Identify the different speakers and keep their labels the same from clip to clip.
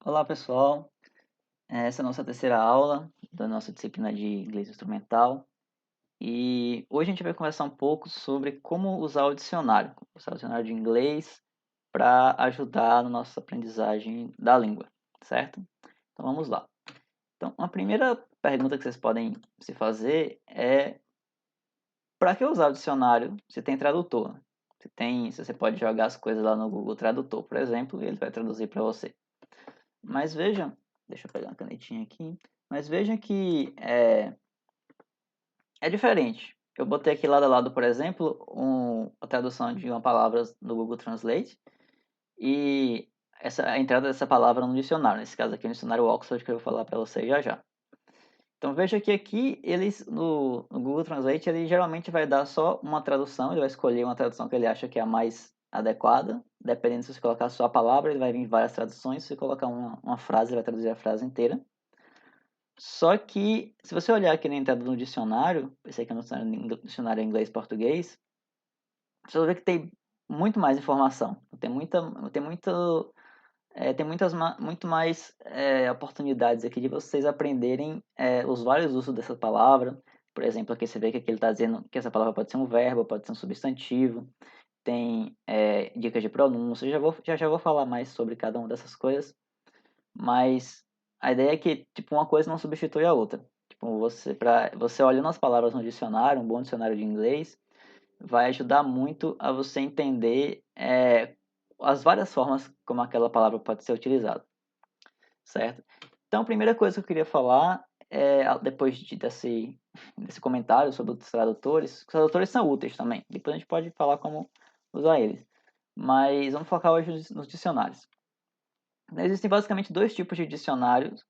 Speaker 1: Olá pessoal, essa é a nossa terceira aula da nossa disciplina de inglês instrumental e hoje a gente vai conversar um pouco sobre como usar o dicionário de inglês para ajudar na nossa aprendizagem da língua, certo? Então vamos lá. Então, a primeira pergunta que vocês podem se fazer é: para que usar o dicionário se tem tradutor? Se você pode jogar as coisas lá no Google Tradutor, por exemplo, e ele vai traduzir para você. Mas veja, deixa eu pegar uma canetinha aqui. Mas veja que é diferente. Eu botei aqui lado a lado, por exemplo, a tradução de uma palavra no Google Translate e a entrada dessa palavra no dicionário. Nesse caso aqui, no dicionário Oxford, que eu vou falar para vocês já já. Então veja que aqui eles no Google Translate ele geralmente vai dar só uma tradução, ele vai escolher uma tradução que ele acha que é a mais adequada. Dependendo se você colocar só a palavra, ele vai vir várias traduções. Se você colocar uma frase, ele vai traduzir a frase inteira. Só que, se você olhar aqui na entrada do dicionário, esse aqui é o dicionário inglês-português, você vai ver que tem muito mais informação. Muito mais oportunidades aqui de vocês aprenderem os vários usos dessa palavra. Por exemplo, aqui você vê que aqui ele está dizendo que essa palavra pode ser um verbo, pode ser um substantivo. Tem dicas de pronúncia. Já vou falar mais sobre cada uma dessas coisas. Mas a ideia é que, tipo, uma coisa não substitui a outra. Tipo, você olhando as palavras no dicionário, um bom dicionário de inglês, vai ajudar muito a você entender as várias formas como aquela palavra pode ser utilizada, certo? Então, a primeira coisa que eu queria falar depois desse comentário sobre os tradutores são úteis também. Depois a gente pode falar como usar eles. Mas vamos focar hoje nos dicionários. Existem basicamente dois tipos de dicionários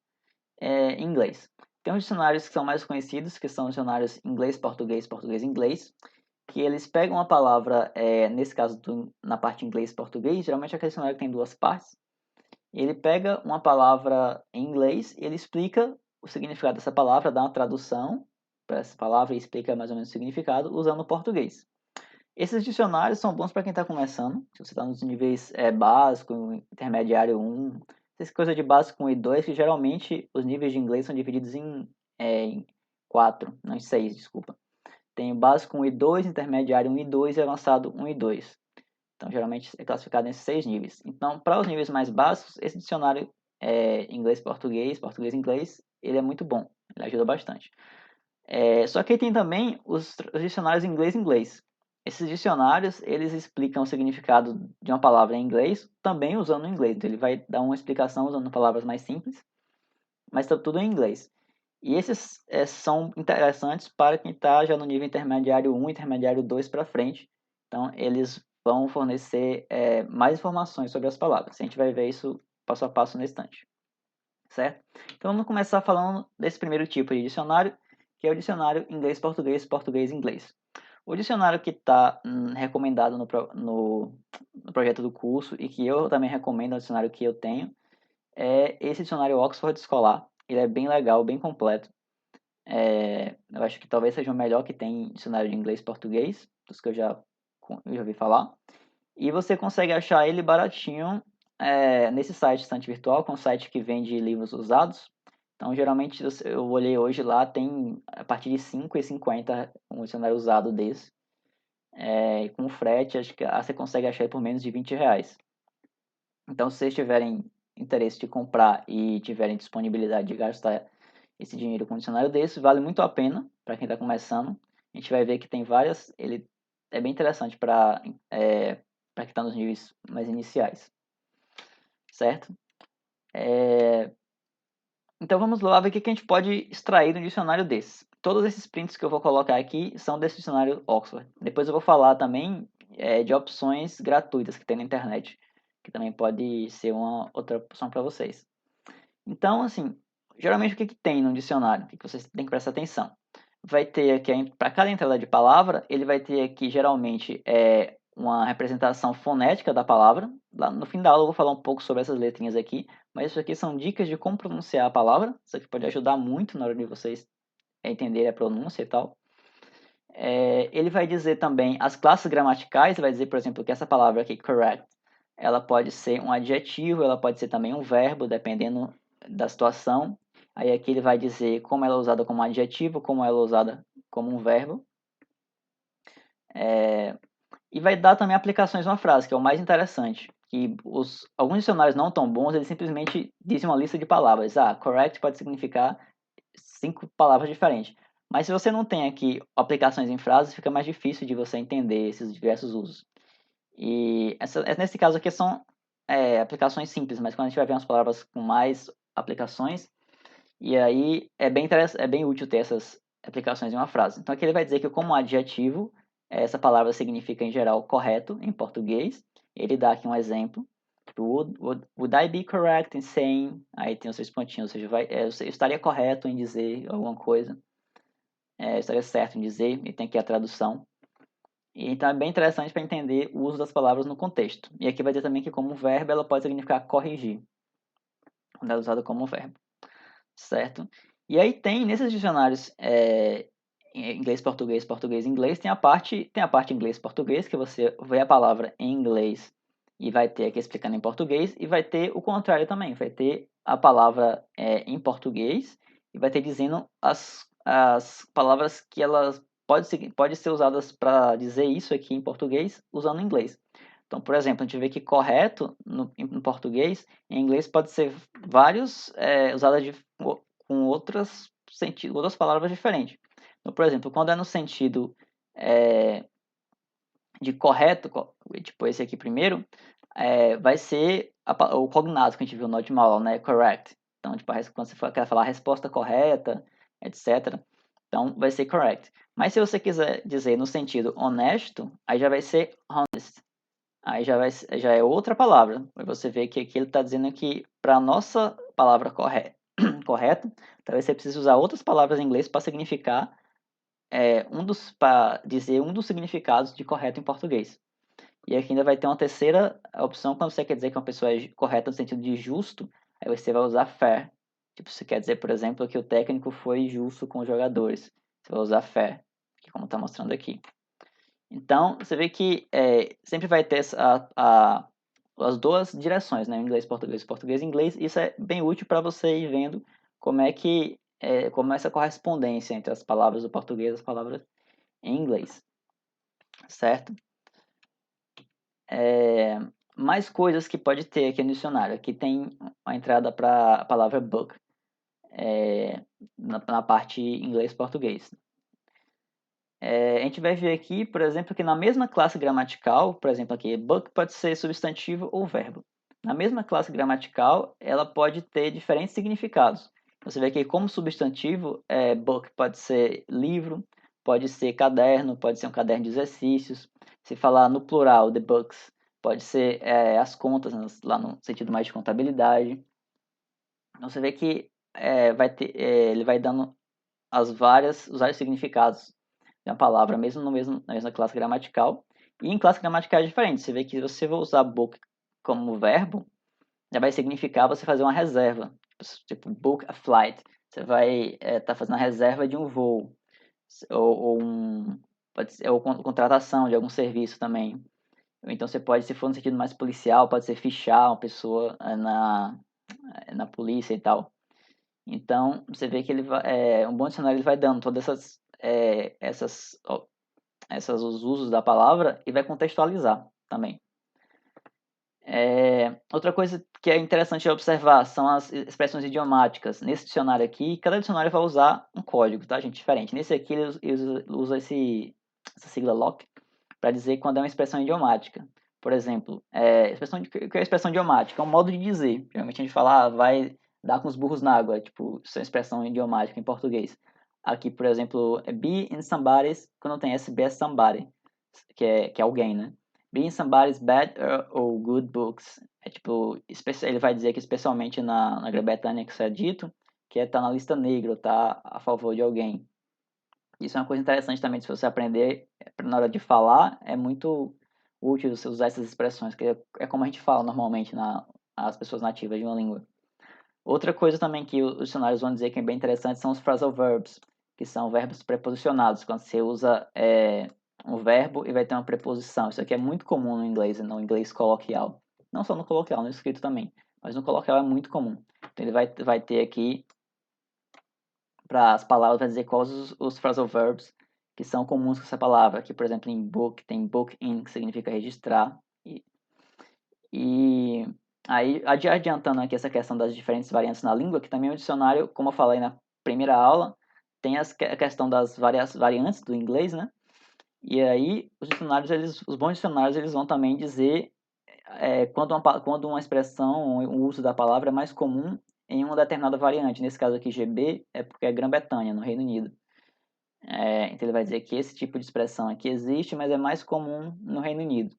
Speaker 1: em inglês. Tem os dicionários que são mais conhecidos, que são dicionários inglês-português, português-inglês, que eles pegam a palavra, nesse caso na parte inglês-português, geralmente é aquele dicionário que tem duas partes. Ele pega uma palavra em inglês e ele explica o significado dessa palavra, dá uma tradução para essa palavra e explica mais ou menos o significado usando o português. Esses dicionários são bons para quem está começando. Se você está nos níveis básico, intermediário 1, essa coisa de básico 1 e 2, que geralmente os níveis de inglês são divididos em 4, não em 6, desculpa. Tem o básico 1 e 2, intermediário 1 e 2 e avançado 1 e 2. Então, geralmente é classificado nesses 6 níveis. Então, para os níveis mais básicos, esse dicionário inglês-português, português-inglês, ele é muito bom. Ele ajuda bastante. Só que tem também os dicionários inglês-inglês. Esses dicionários, eles explicam o significado de uma palavra em inglês, também usando o inglês. Então, ele vai dar uma explicação usando palavras mais simples, mas está tudo em inglês. E esses são interessantes para quem está já no nível intermediário 1, intermediário 2 para frente. Então, eles vão fornecer mais informações sobre as palavras. A gente vai ver isso passo a passo no instante, certo? Então, vamos começar falando desse primeiro tipo de dicionário, que é o dicionário inglês-português, português-inglês. O dicionário que está recomendado no projeto do curso e que eu também recomendo, é o dicionário que eu tenho, é esse dicionário Oxford Escolar. Ele é bem legal, bem completo. Eu acho que talvez seja o melhor que tem dicionário de inglês-português, dos que eu já ouvi falar. E você consegue achar ele baratinho nesse site Estante Virtual, que é um site que vende livros usados. Então, geralmente, eu olhei hoje lá, tem a partir de 5,50 um dicionário usado desse. Com frete, acho que você consegue achar ele por menos de R$ 20. Então, se vocês tiverem interesse de comprar e tiverem disponibilidade de gastar esse dinheiro com um dicionário desse, vale muito a pena para quem está começando. A gente vai ver que tem várias, ele é bem interessante para quem está nos níveis mais iniciais, certo? Então vamos lá ver o que a gente pode extrair de um dicionário desse. Todos esses prints que eu vou colocar aqui são desse dicionário Oxford. Depois eu vou falar também de opções gratuitas que tem na internet, que também pode ser uma outra opção para vocês. Então, assim, geralmente o que tem no dicionário? O que vocês têm que prestar atenção? Vai ter aqui, para cada entrada de palavra, ele vai ter aqui geralmente uma representação fonética da palavra. Lá no fim da aula eu vou falar um pouco sobre essas letrinhas aqui, mas isso aqui são dicas de como pronunciar a palavra. Isso aqui pode ajudar muito na hora de vocês entenderem a pronúncia e tal. Ele vai dizer também as classes gramaticais, vai dizer, por exemplo, que essa palavra aqui, correct, ela pode ser um adjetivo, ela pode ser também um verbo, dependendo da situação. Aí aqui ele vai dizer como ela é usada como adjetivo, como ela é usada como um verbo. E vai dar também aplicações numa frase, que é o mais interessante. Que alguns dicionários não tão bons, eles simplesmente dizem uma lista de palavras. Correct pode significar 5 palavras diferentes. Mas se você não tem aqui aplicações em frases, fica mais difícil de você entender esses diversos usos. E nesse caso aqui são aplicações simples, mas quando a gente vai ver umas palavras com mais aplicações, e aí é bem útil ter essas aplicações em uma frase. Então aqui ele vai dizer que como adjetivo, essa palavra significa em geral correto em português. Ele dá aqui um exemplo. Would I be correct in saying? Aí tem os 3 pontinhos, ou seja, eu estaria correto em dizer alguma coisa. Eu estaria certo em dizer, e tem aqui a tradução. E então é bem interessante para entender o uso das palavras no contexto. E aqui vai dizer também que como verbo ela pode significar corrigir, quando ela é usada como verbo, certo? E aí tem nesses dicionários em inglês, português, português, inglês, tem a parte inglês, português, que você vê a palavra em inglês e vai ter aqui explicando em português, e vai ter o contrário também, vai ter a palavra em português e vai ter dizendo as palavras que elas pode ser usadas para dizer isso aqui em português usando inglês. Então, por exemplo, a gente vê que correto em português, em inglês pode ser vários usadas com outras palavras diferentes. Então, por exemplo, quando é no sentido é, de correto, tipo esse aqui primeiro, vai ser o cognato que a gente viu no última aula, né? Correct. Então, tipo, quando você quer falar a resposta correta, etc. Então, vai ser correct. Mas se você quiser dizer no sentido honesto, aí já vai ser honest. Aí já é outra palavra. Aí você vê que aqui ele está dizendo que para a nossa palavra correta, talvez você precise usar outras palavras em inglês para significar para dizer um dos significados de correto em português. E aqui ainda vai ter uma terceira opção quando você quer dizer que uma pessoa é correta no sentido de justo, aí você vai usar fair. Tipo, você quer dizer, por exemplo, que o técnico foi justo com os jogadores. Você vai usar fair, que é como está mostrando aqui. Então, você vê que sempre vai ter as duas direções, né? Inglês, português, inglês. Isso é bem útil para você ir vendo como é que como é essa correspondência entre as palavras do português e as palavras em inglês, certo? Mais coisas que pode ter aqui no dicionário. Aqui tem a entrada para a palavra book, na parte inglês-português. A gente vai ver aqui, por exemplo, que na mesma classe gramatical, por exemplo aqui, book pode ser substantivo ou verbo. Na mesma classe gramatical, ela pode ter diferentes significados. Você vê que como substantivo, book pode ser livro, pode ser caderno, pode ser um caderno de exercícios. Se falar no plural, the books, pode ser as contas, lá no sentido mais de contabilidade. Então você vê que ele vai dando os vários significados da palavra, mesmo na mesma classe gramatical. E em classe gramatical é diferente. Você vê que se você for usar book como verbo, já vai significar você fazer uma reserva. Tipo, book a flight. Você vai estar fazendo a reserva de um voo. Pode ser, ou contratação de algum serviço também. Ou então você pode, se for no sentido mais policial, pode ser fichar uma pessoa na polícia e tal. Então, você vê que um bom dicionário ele vai dando todas os usos da palavra e vai contextualizar também. Outra coisa que é interessante observar são as expressões idiomáticas. Nesse dicionário aqui, cada dicionário vai usar um código, tá, gente? Diferente. Nesse aqui, eles usam essa sigla LOC para dizer quando é uma expressão idiomática. Por exemplo, o que é expressão idiomática? É um modo de dizer. Geralmente a gente fala, vai dar com os burros na água. Tipo, isso é expressão idiomática em português. Aqui, por exemplo, be in somebody's, quando tem SB é somebody, que é alguém, né? Be in somebody's bad or good books. Tipo, ele vai dizer que especialmente na Grã-Bretanha que isso é dito, que tá na lista negra, tá a favor de alguém. Isso é uma coisa interessante também, se você aprender na hora de falar, é muito útil você usar essas expressões, que é como a gente fala normalmente as pessoas nativas de uma língua. Outra coisa também que os dicionários vão dizer que é bem interessante são os phrasal verbs, que são verbos preposicionados, quando você usa um verbo e vai ter uma preposição. Isso aqui é muito comum no inglês coloquial. Não só no coloquial, no escrito também, mas no coloquial é muito comum. Então ele vai ter aqui, para as palavras, vai dizer quais os phrasal verbs que são comuns com essa palavra. Aqui, por exemplo, em book, tem book in, que significa registrar. E aí, adiantando aqui essa questão das diferentes variantes na língua, que também o dicionário, como eu falei na primeira aula, tem a questão das variantes do inglês, né? E aí, os dicionários, os bons dicionários, eles vão também dizer quando uma expressão, o uso da palavra é mais comum em uma determinada variante. Nesse caso aqui, GB, é porque é Grã-Bretanha, no Reino Unido. Então, ele vai dizer que esse tipo de expressão aqui existe, mas é mais comum no Reino Unido.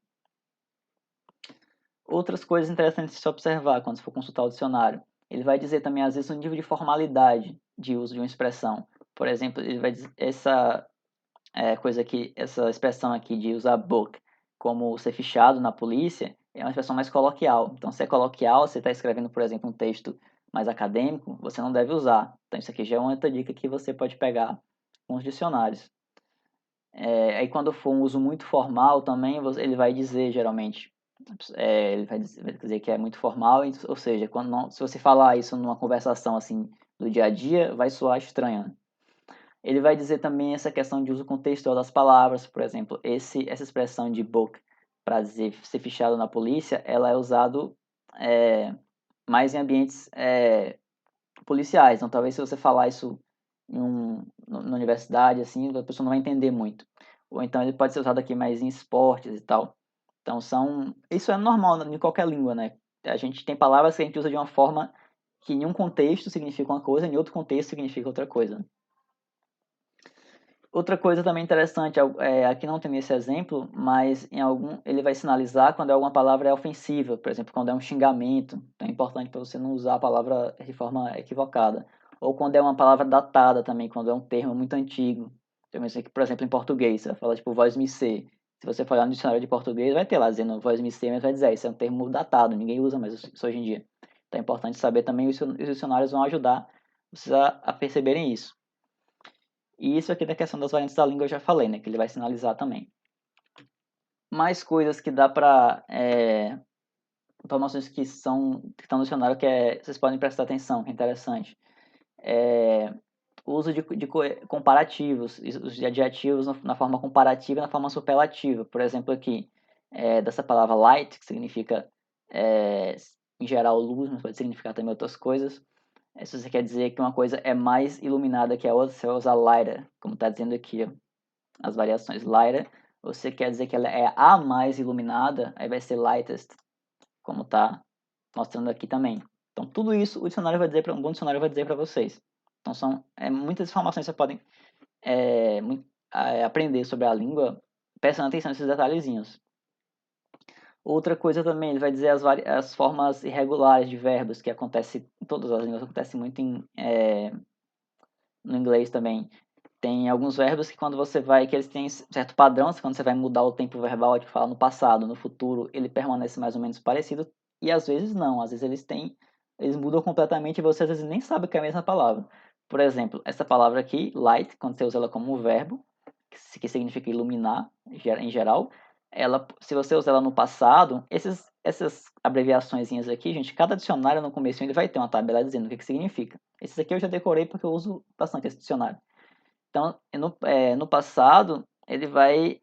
Speaker 1: Outras coisas interessantes de se observar quando você for consultar o dicionário. Ele vai dizer também, às vezes, o nível de formalidade de uso de uma expressão. Por exemplo, ele vai dizer essa expressão aqui de usar book como ser fichado na polícia é uma expressão mais coloquial. Então, se é coloquial, você está escrevendo, por exemplo, um texto mais acadêmico, você não deve usar. Então, isso aqui já é uma outra dica que você pode pegar com os dicionários. Aí, quando for um uso muito formal também, ele vai dizer, geralmente, ele vai dizer que é muito formal, ou seja, se você falar isso numa conversação assim do dia a dia, vai soar estranho. Ele vai dizer também essa questão de uso contextual das palavras, por exemplo, essa expressão de book para dizer ser fichado na polícia, ela é usado mais em ambientes policiais. Então, talvez se você falar isso na universidade, assim, a pessoa não vai entender muito. Ou então ele pode ser usado aqui mais em esportes e tal. Então, isso é normal em qualquer língua, né? A gente tem palavras que a gente usa de uma forma que em um contexto significa uma coisa, em outro contexto significa outra coisa. Outra coisa também interessante, aqui não tem esse exemplo, mas ele vai sinalizar quando alguma palavra é ofensiva, por exemplo, quando é um xingamento, então é importante para você não usar a palavra de forma equivocada. Ou quando é uma palavra datada também, quando é um termo muito antigo. Por exemplo, em português, você vai falar tipo voz me ser. Se você for olhar no dicionário de português, vai ter lá dizendo voz me ser, mas vai dizer, isso é um termo datado, ninguém usa mais isso hoje em dia. Então é importante saber também, os dicionários vão ajudar vocês a perceberem isso. E isso aqui da questão das variantes da língua eu já falei, né? Que ele vai sinalizar também. Mais coisas que dá para... informações que estão no dicionário que vocês podem prestar atenção, que é interessante. O uso de comparativos, os de adjetivos na forma comparativa e na forma superlativa. Por exemplo, aqui, dessa palavra light, que significa, em geral, luz, mas pode significar também outras coisas. Se você quer dizer que uma coisa é mais iluminada que a outra, você vai usar lighter, como está dizendo aqui, ó. As variações lighter, você quer dizer que ela é a mais iluminada, aí vai ser lightest, como está mostrando aqui também. Então, tudo isso o dicionário vai dizer, um bom dicionário vai dizer para vocês. Então, são muitas informações que você podem aprender sobre a língua prestando atenção nesses detalhezinhos. Outra coisa também, ele vai dizer as formas irregulares de verbos, que acontece em todas as línguas, acontece muito no inglês também. Tem alguns verbos que quando você vai, que eles têm certo padrão, quando você vai mudar o tempo verbal, tipo, falar no passado, no futuro, ele permanece mais ou menos parecido, e às vezes não, às vezes eles mudam completamente e você às vezes nem sabe que é a mesma palavra. Por exemplo, essa palavra aqui, light, quando você usa ela como um verbo, que significa iluminar, em geral, se você usar ela no passado, essas abreviaçõezinhas aqui, gente, cada dicionário no começo ele vai ter uma tabela dizendo o que significa. Esses aqui eu já decorei porque eu uso bastante esse dicionário. Então, no passado, ele vai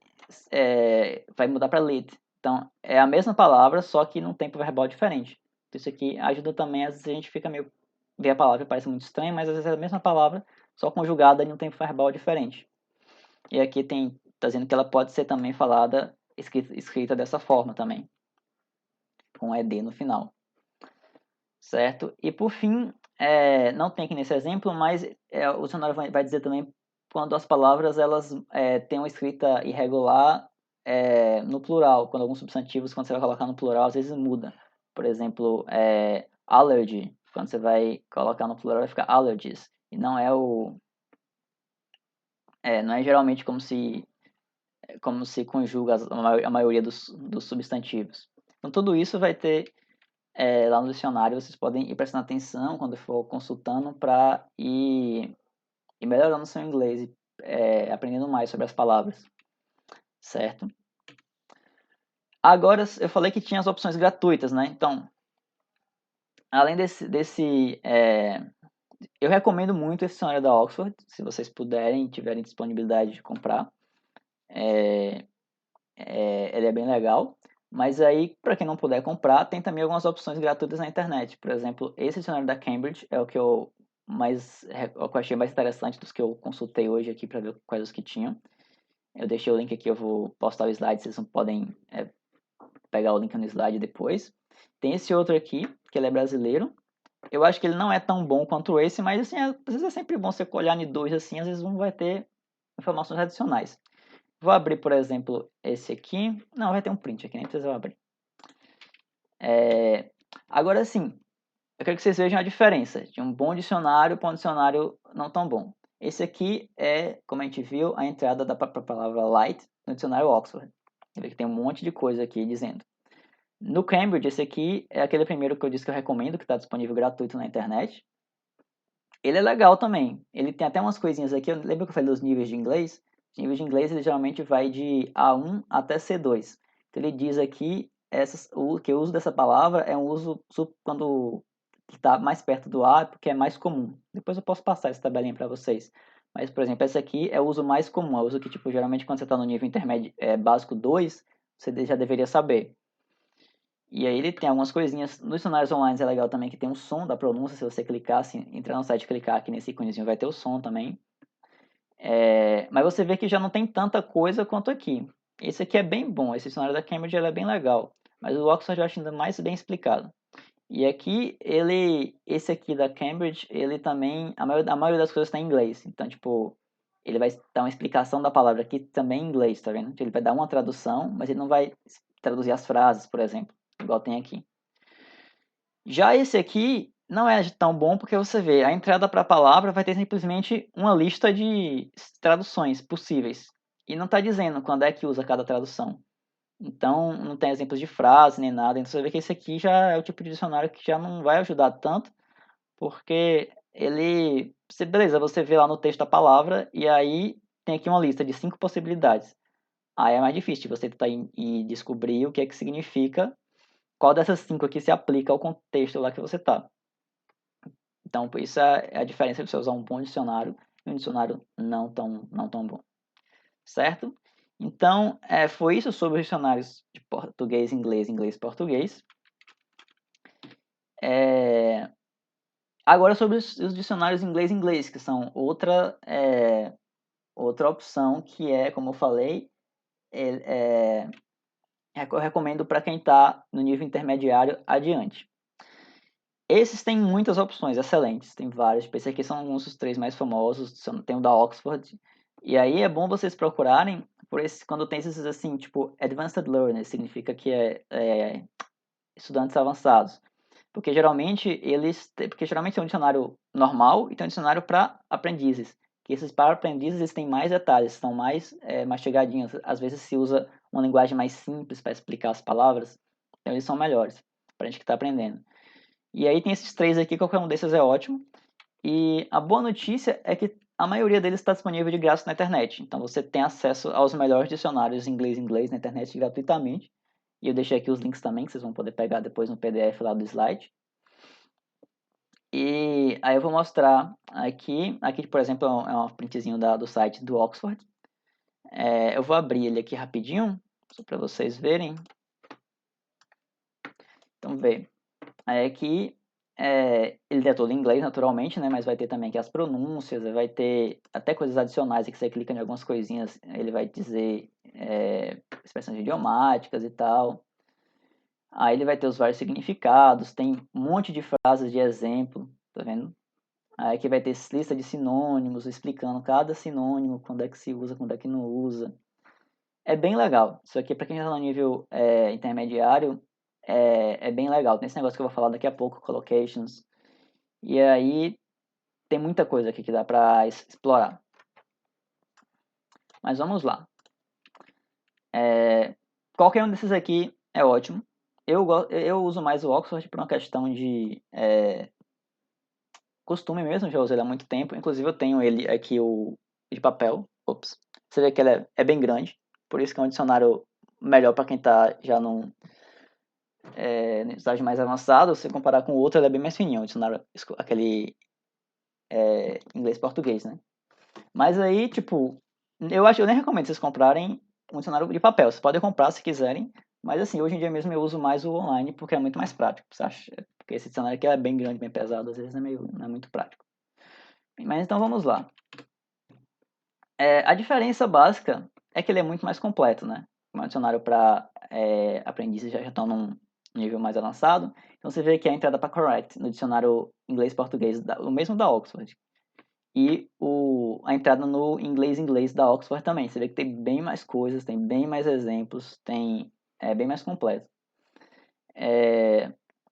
Speaker 1: mudar para lit. Então, é a mesma palavra, só que num tempo verbal diferente. Então, isso aqui ajuda também, às vezes a gente fica meio... Vê a palavra e parece muito estranha, mas às vezes é a mesma palavra, só conjugada em um tempo verbal diferente. E aqui está dizendo que ela pode ser também falada, escrita dessa forma também, com ED no final. Certo? E por fim, não tem aqui nesse exemplo, mas o dicionário vai dizer também quando as palavras elas têm uma escrita irregular no plural, quando alguns substantivos, quando você vai colocar no plural, às vezes muda. Por exemplo, allergy, quando você vai colocar no plural vai ficar allergies, e não não é geralmente como se conjuga a maioria dos substantivos. Então tudo isso vai ter lá no dicionário, vocês podem ir prestando atenção quando for consultando para ir melhorando o seu inglês e aprendendo mais sobre as palavras, certo? Agora, eu falei que tinha as opções gratuitas, né? Então, além eu recomendo muito esse dicionário da Oxford, se vocês puderem, tiverem disponibilidade de comprar. Ele é bem legal. Mas aí, para quem não puder comprar, tem também algumas opções gratuitas na internet. Por exemplo, esse dicionário da Cambridge é o que eu achei mais interessante dos que eu consultei hoje aqui para ver quais os que tinham. Eu deixei o link aqui, eu vou postar o slide, vocês não podem pegar o link no slide depois. Tem esse outro aqui, que ele é brasileiro. Eu acho que ele não é tão bom quanto esse, mas assim, às vezes é sempre bom você olhar em dois assim, às vezes um vai ter informações adicionais. Vou abrir, por exemplo, esse aqui. Não, vai ter um print aqui, nem precisa abrir. Agora sim, eu quero que vocês vejam a diferença de um bom dicionário para um dicionário não tão bom. Esse aqui é, como a gente viu, a entrada da palavra light no dicionário Oxford. Ele tem um monte de coisa aqui dizendo. No Cambridge, esse aqui é aquele primeiro que eu disse que eu recomendo, que está disponível gratuito na internet. Ele é legal também. Ele tem até umas coisinhas aqui. Eu lembro que eu falei dos níveis de inglês? Os níveis de inglês, ele geralmente vai de A1 até C2. Então, ele diz aqui que o uso dessa palavra é um uso quando está mais perto do A, porque é mais comum. Depois eu posso passar essa tabelinha para vocês. Mas, por exemplo, essa aqui é o uso mais comum. É o uso que, tipo, geralmente quando você está no nível intermédio básico 2, você já deveria saber. E aí ele tem algumas coisinhas. Nos dicionários online é legal também que tem um som da pronúncia. Se você clicar, assim, entrar no site e clicar aqui nesse íconezinho, vai ter o som também. Mas você vê que já não tem tanta coisa quanto aqui. Esse aqui é bem bom. Esse dicionário da Cambridge ele é bem legal. Mas o Oxford eu acho ainda mais bem explicado. E aqui, esse aqui da Cambridge, ele também, a maioria das coisas está em inglês. Então, tipo, ele vai dar uma explicação da palavra aqui também em inglês, tá vendo? Ele vai dar uma tradução, mas ele não vai traduzir as frases, por exemplo, igual tem aqui. Já esse aqui não é tão bom porque você vê, a entrada para a palavra vai ter simplesmente uma lista de traduções possíveis. E não está dizendo quando é que usa cada tradução. Então, não tem exemplos de frase nem nada. Então, você vê que esse aqui já é o tipo de dicionário que já não vai ajudar tanto, porque beleza, você vê lá no texto a palavra e aí tem aqui uma lista de 5 possibilidades. Aí é mais difícil você tentar e descobrir o que é que significa, qual dessas 5 aqui se aplica ao contexto lá que você está. Então, isso é a diferença de você usar um bom dicionário e um dicionário não tão bom. Certo? Então, foi isso sobre os dicionários de português, inglês, inglês, português. Agora sobre os dicionários inglês-inglês, que são outra opção que como eu falei, eu recomendo para quem está no nível intermediário adiante. Esses têm muitas opções excelentes, tem vários. Esses aqui são alguns dos 3 mais famosos, tem o da Oxford. E aí é bom vocês procurarem quando tem esses assim, tipo Advanced Learners, significa que é estudantes avançados. Porque geralmente tem um dicionário normal e tem um dicionário para aprendizes. Que esses para aprendizes eles têm mais detalhes, são mais mastigadinhos. Às vezes se usa uma linguagem mais simples para explicar as palavras, então eles são melhores para a gente que está aprendendo. E aí tem esses 3 aqui, qualquer um desses é ótimo. E a boa notícia é que a maioria deles está disponível de graça na internet. Então você tem acesso aos melhores dicionários inglês na internet gratuitamente. E eu deixei aqui os links também, que vocês vão poder pegar depois no PDF lá do slide. E aí eu vou mostrar aqui por exemplo, é um printzinho do site do Oxford. Eu vou abrir ele aqui rapidinho, só para vocês verem. Então, vê. Aí aqui, ele é todo em inglês, naturalmente, né? Mas vai ter também aqui as pronúncias, vai ter até coisas adicionais, que você clica em algumas coisinhas, ele vai dizer expressões idiomáticas e tal. Aí ele vai ter os vários significados, tem um monte de frases de exemplo, tá vendo? Aí aqui vai ter lista de sinônimos, explicando cada sinônimo, quando é que se usa, quando é que não usa. É bem legal. Isso aqui, para quem está no nível intermediário, é bem legal. Tem esse negócio que eu vou falar daqui a pouco, collocations. E aí, tem muita coisa aqui que dá para explorar. Mas vamos lá. Qualquer um desses aqui é ótimo. Eu uso mais o Oxford por uma questão de costume mesmo, já usei ele há muito tempo. Inclusive, eu tenho ele aqui, o de papel. Ops. Você vê que ele é bem grande. Por isso que é um dicionário melhor para quem está já no estágio mais avançado. Se comparar com o outro, ele é bem mais fininho, o dicionário, aquele inglês-português, né? Mas aí, tipo, eu nem recomendo vocês comprarem um dicionário de papel. Vocês podem comprar se quiserem, mas assim, hoje em dia mesmo eu uso mais o online porque é muito mais prático, você acha? Porque esse dicionário aqui é bem grande, bem pesado, às vezes não é muito prático. Mas então vamos lá. A diferença básica é que ele é muito mais completo, né? Um dicionário para aprendizes já estão num nível mais avançado. Então você vê que a entrada para correct no dicionário inglês-português, o mesmo da Oxford, e a entrada no inglês-inglês da Oxford também. Você vê que tem bem mais coisas, tem bem mais exemplos, é bem mais completo.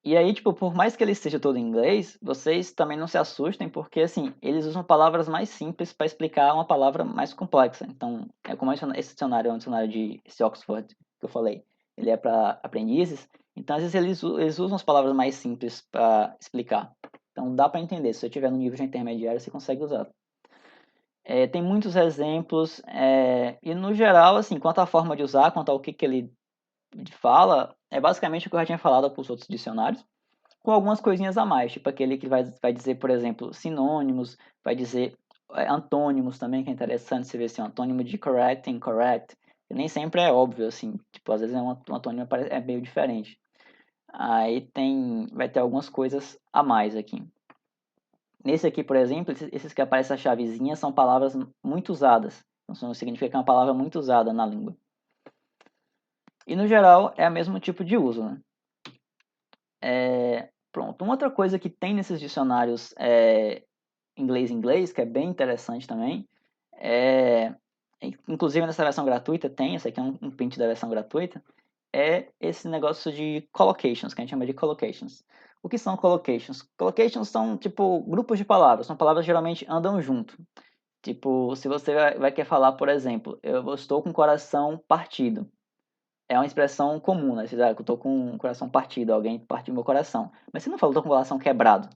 Speaker 1: E aí, tipo, por mais que ele esteja todo em inglês, vocês também não se assustem, porque, assim, eles usam palavras mais simples para explicar uma palavra mais complexa. Então, como esse dicionário é um dicionário esse Oxford que eu falei, ele é para aprendizes, então, às vezes, eles usam as palavras mais simples para explicar. Então, dá para entender. Se você estiver no nível de intermediário, você consegue usar. Tem muitos exemplos, e no geral, assim, quanto à forma de usar, quanto ao que ele fala, é basicamente o que eu já tinha falado para os outros dicionários, com algumas coisinhas a mais, tipo aquele que vai dizer, por exemplo, sinônimos, vai dizer antônimos também, que é interessante você ver assim, um antônimo de correct e incorrect, que nem sempre é óbvio, assim, tipo, às vezes um antônimo é meio diferente. Aí vai ter algumas coisas a mais aqui. Nesse aqui, por exemplo, esses que aparecem a chavezinha são palavras muito usadas. Então, significa que é uma palavra muito usada na língua. E, no geral, é o mesmo tipo de uso, né? Pronto. Uma outra coisa que tem nesses dicionários inglês-inglês, que é bem interessante também, inclusive nessa versão gratuita tem, esse aqui é um print da versão gratuita, é esse negócio de collocations, que a gente chama de collocations. O que são collocations? Collocations são, tipo, grupos de palavras. São palavras que geralmente andam junto. Tipo, se você vai querer falar, por exemplo, eu estou com o coração partido. É uma expressão comum, né? Você diz, eu estou com o coração partido, alguém partiu meu coração. Mas você não fala, estou com o coração quebrado.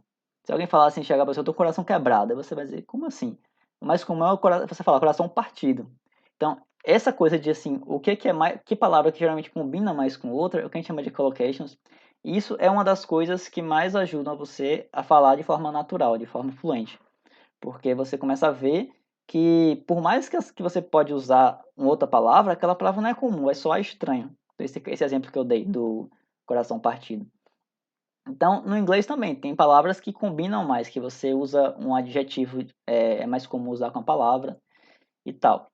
Speaker 1: Se alguém falar assim, chegar para você, eu estou com o coração quebrado, aí você vai dizer, como assim? O mais comum é você falar coração partido. Então, essa coisa de assim, o que é mais, que palavra que geralmente combina mais com outra, é o que a gente chama de collocations. E isso é uma das coisas que mais ajudam você a falar de forma natural, de forma fluente. Porque você começa a ver que, por mais que você pode usar uma outra palavra, aquela palavra não é comum, vai soar estranho. Esse exemplo que eu dei do coração partido. Então, no inglês também, tem palavras que combinam mais, que você usa um adjetivo, é mais comum usar com a palavra e tal.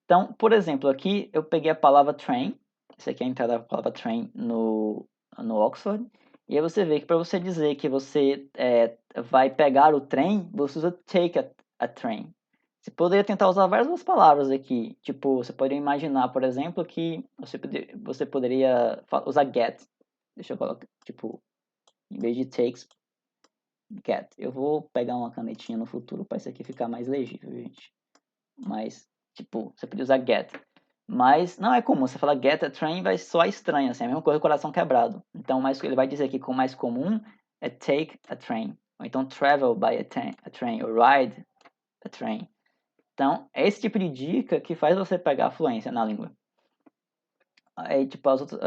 Speaker 1: Então, por exemplo, aqui eu peguei a palavra train, essa aqui é a entrada da palavra train no Oxford, e aí você vê que para você dizer que você vai pegar o trem, você usa take a train. Você poderia tentar usar várias outras palavras aqui, tipo, você poderia imaginar, por exemplo, que você poderia usar get. Deixa eu colocar, tipo, em vez de takes, get. Eu vou pegar uma canetinha no futuro para isso aqui ficar mais legível, gente. Mas, tipo, você podia usar get. Mas não é comum. Você falar get a train vai soar estranho, assim. É a mesma coisa do coração quebrado. Então, ele vai dizer aqui que o mais comum é take a train. Ou então travel by a train. Ou ride a train. Então, é esse tipo de dica que faz você pegar a fluência na língua. Aí, tipo, as outras,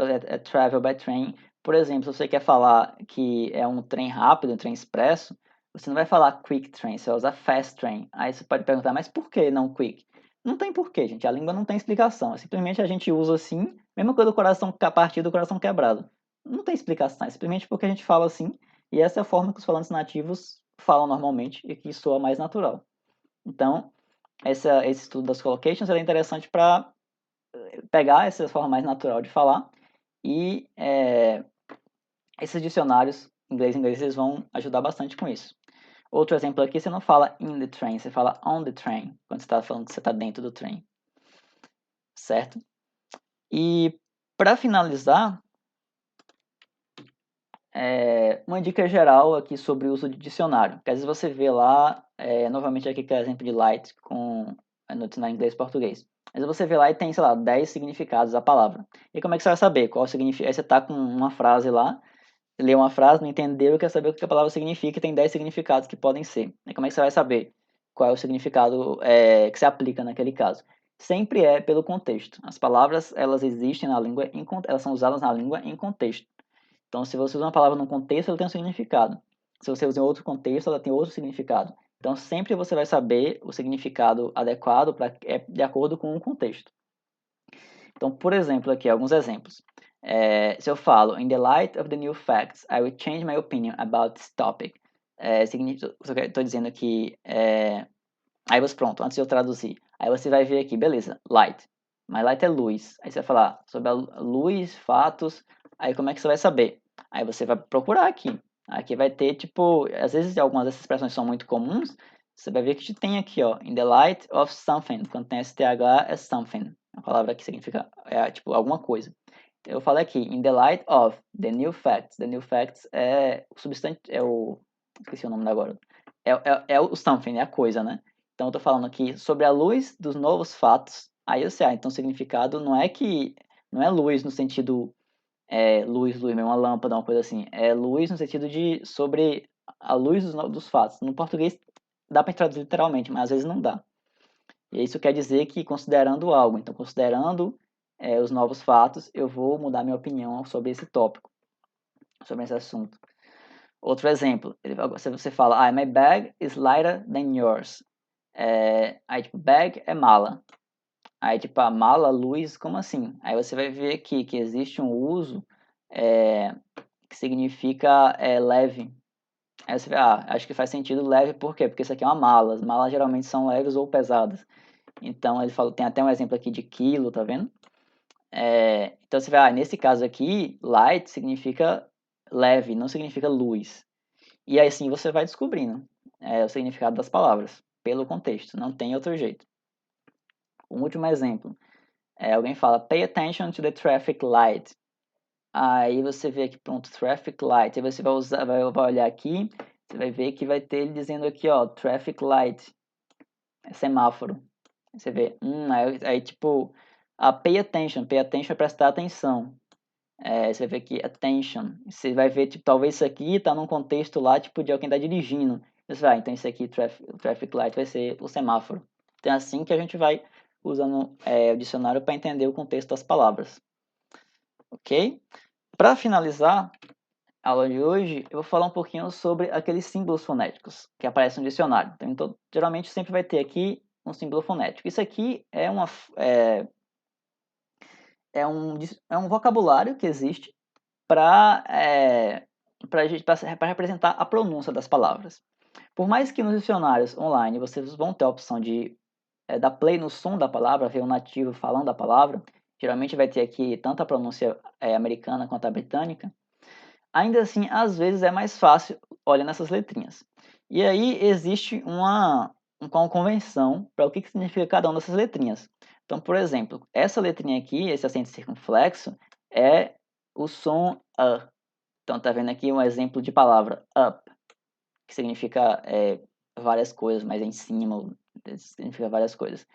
Speaker 1: travel by train. Por exemplo, se você quer falar que é um trem rápido, um trem expresso, você não vai falar quick train, você vai usar fast train. Aí você pode perguntar, mas por que não quick? Não tem porquê, gente. A língua não tem explicação. Simplesmente a gente usa assim, mesma coisa do coração partido, do coração quebrado. Não tem explicação, é simplesmente porque a gente fala assim, e essa é a forma que os falantes nativos falam normalmente e que soa mais natural. Então, esse estudo das collocations é interessante para pegar essa forma mais natural de falar e esses dicionários inglês eles vão ajudar bastante com isso. Outro exemplo aqui, você não fala in the train, você fala on the train, quando você está falando que você está dentro do trem, certo? E para finalizar, uma dica geral aqui sobre o uso de dicionário, que às vezes você vê lá, novamente aqui que é o exemplo de Light no dicionário inglês-português. Às vezes você vê lá e tem, sei lá, 10 significados da palavra. E como é que você vai saber qual significa? Aí você está com uma frase lá, lê uma frase, não entendeu, quer saber o que a palavra significa e tem 10 significados que podem ser. E como é que você vai saber qual é o significado que se aplica naquele caso? sempre é pelo contexto. As palavras, elas existem na língua, elas são usadas na língua em contexto. Então, se você usa uma palavra num contexto, ela tem um significado. Se você usa em outro contexto, ela tem outro significado. Então, sempre você vai saber o significado adequado de acordo com o contexto. Então, por exemplo, aqui, alguns exemplos. Se eu falo, in the light of the new facts, I will change my opinion about this topic. Estou dizendo que... aí você, pronto, antes de eu traduzir. Aí você vai ver aqui, beleza, light. Mas light é luz. Aí você vai falar sobre a luz, fatos. Aí como é que você vai saber? Aí você vai procurar aqui. Aqui vai ter, tipo, às vezes algumas dessas expressões são muito comuns. Você vai ver que tem aqui, ó, in the light of something. Quando tem STH é something. A palavra que significa, tipo, alguma coisa. Eu falei aqui, in the light of the new facts. The new facts é o substantivo, esqueci o nome agora. É o something, é a coisa, né? Então eu tô falando aqui sobre a luz dos novos fatos. Aí eu sei, então o significado não é luz no sentido luz mesmo, uma lâmpada, uma coisa assim. É luz no sentido de sobre a luz dos fatos. No português dá para traduzir literalmente, mas às vezes não dá. E isso quer dizer que considerando algo, então considerando os novos fatos, eu vou mudar minha opinião sobre esse tópico, sobre esse assunto. Outro exemplo, se você fala, my bag is lighter than yours. Aí, tipo, bag é mala. Aí, tipo, a mala, luz, como assim? Aí você vai ver aqui que existe um uso que significa leve. Aí você vê, acho que faz sentido leve, por quê? Porque isso aqui é uma mala. As malas geralmente são leves ou pesadas. Então, ele falou, tem até um exemplo aqui de quilo, tá vendo? Então, você vê, nesse caso aqui, light significa leve, não significa luz. E aí sim você vai descobrindo o significado das palavras, pelo contexto, não tem outro jeito. Um último exemplo, alguém fala, pay attention to the traffic light. Aí você vê aqui, pronto, traffic light. Aí você vai olhar aqui, você vai ver que vai ter ele dizendo aqui, ó, traffic light, semáforo. Você vê, aí tipo, pay attention é prestar atenção. Você vê aqui, attention. Você vai ver, tipo, talvez isso aqui tá num contexto lá, tipo, de alguém tá dirigindo. Você vai, então isso aqui, traffic light, vai ser o semáforo. Então é assim que a gente vai usando o dicionário para entender o contexto das palavras. Ok? Para finalizar a aula de hoje, eu vou falar um pouquinho sobre aqueles símbolos fonéticos que aparecem no dicionário. Então, geralmente sempre vai ter aqui um símbolo fonético. Isso aqui é um vocabulário que existe para representar a pronúncia das palavras. Por mais que nos dicionários online vocês vão ter a opção de dar play no som da palavra, ver um nativo falando a palavra, geralmente vai ter aqui tanto a pronúncia americana quanto a britânica, ainda assim, às vezes é mais fácil olhando essas letrinhas. E aí existe uma convenção para o que significa cada uma dessas letrinhas. Então, por exemplo, essa letrinha aqui, esse acento circunflexo, é o som A. Então, tá vendo aqui um exemplo de palavra up, que significa várias coisas, mas em cima, significa várias coisas.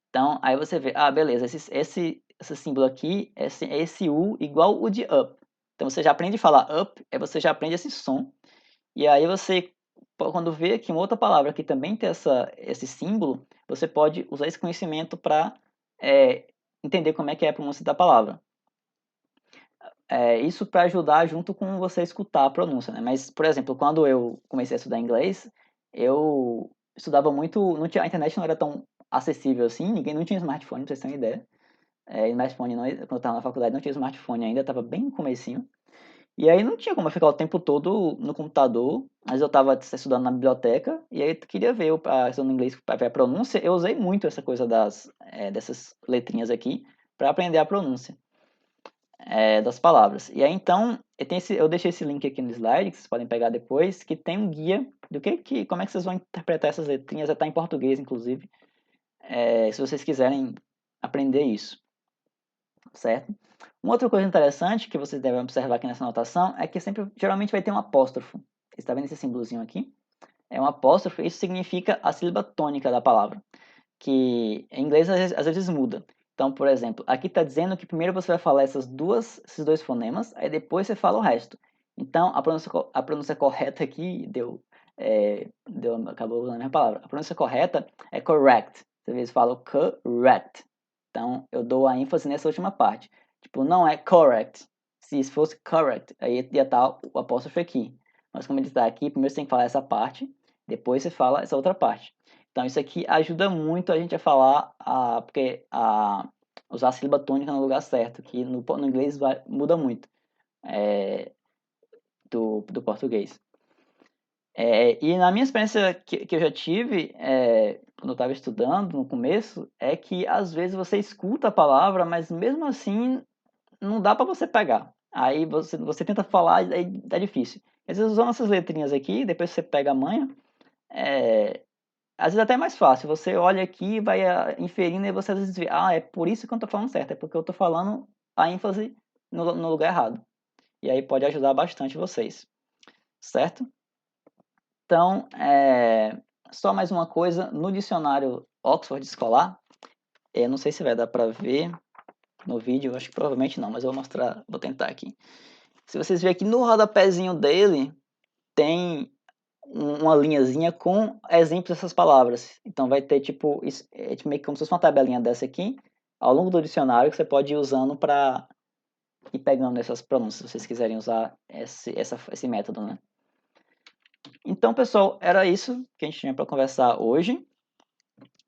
Speaker 1: Então, aí você vê, beleza, esse símbolo aqui é esse U igual o de up. Então, você já aprende a falar up, aí você já aprende esse som. E aí você, quando vê que uma outra palavra que também tem esse símbolo, você pode usar esse conhecimento para entender como é que é a pronúncia da palavra. Isso para ajudar junto com você escutar a pronúncia, né? Mas, por exemplo, quando eu comecei a estudar inglês, eu estudava muito, a internet não era tão acessível assim, ninguém não tinha smartphone, pra vocês terem ideia. Smartphone não, quando eu estava na faculdade não tinha smartphone ainda, estava bem no comecinho. E aí não tinha como eu ficar o tempo todo no computador, mas eu estava estudando na biblioteca, e aí eu queria ver a questão do inglês para ver a pronúncia, eu usei muito essa coisa dessas letrinhas aqui para aprender a pronúncia das palavras. E aí então, eu deixei esse link aqui no slide, que vocês podem pegar depois, que tem um guia do como é que vocês vão interpretar essas letrinhas, está em português, inclusive, se vocês quiserem aprender isso, certo? Uma outra coisa interessante que vocês devem observar aqui nessa anotação é que geralmente vai ter um apóstrofo. Você está vendo esse símbolozinho aqui? É um apóstrofo, isso significa a sílaba tônica da palavra, que em inglês às vezes muda. Então, por exemplo, aqui está dizendo que primeiro você vai falar esses dois fonemas, aí depois você fala o resto. Então, a pronúncia correta aqui acabou usando a minha palavra. A pronúncia correta é correct. Você às vezes fala correct. Então, eu dou a ênfase nessa última parte. Tipo, não é correct. Se fosse correct, aí ia estar o apóstrofe aqui. Mas como ele está aqui, primeiro você tem que falar essa parte, depois você fala essa outra parte. Então, isso aqui ajuda muito a gente a falar, usar a sílaba tônica no lugar certo, que no inglês muda muito do português. E na minha experiência que eu já tive, quando eu estava estudando no começo, é que às vezes você escuta a palavra, mas mesmo assim não dá para você pegar. Aí você tenta falar, aí tá difícil. Às vezes usando essas letrinhas aqui, depois você pega a manha, às vezes até é mais fácil. Você olha aqui, vai inferindo e você às vezes vê, é por isso que eu estou falando certo, é porque eu estou falando a ênfase no lugar errado. E aí pode ajudar bastante vocês, certo? Então, só mais uma coisa, no dicionário Oxford Escolar, não sei se vai dar para ver no vídeo, acho que provavelmente não, mas eu vou mostrar, vou tentar aqui. Se vocês verem aqui no rodapézinho dele, tem uma linhazinha com exemplos dessas palavras. Então vai ter tipo, tipo meio que como se fosse uma tabelinha dessa aqui, ao longo do dicionário, que você pode ir usando para ir pegando essas pronúncias, se vocês quiserem usar esse método, né? Então, pessoal, era isso que a gente tinha para conversar hoje.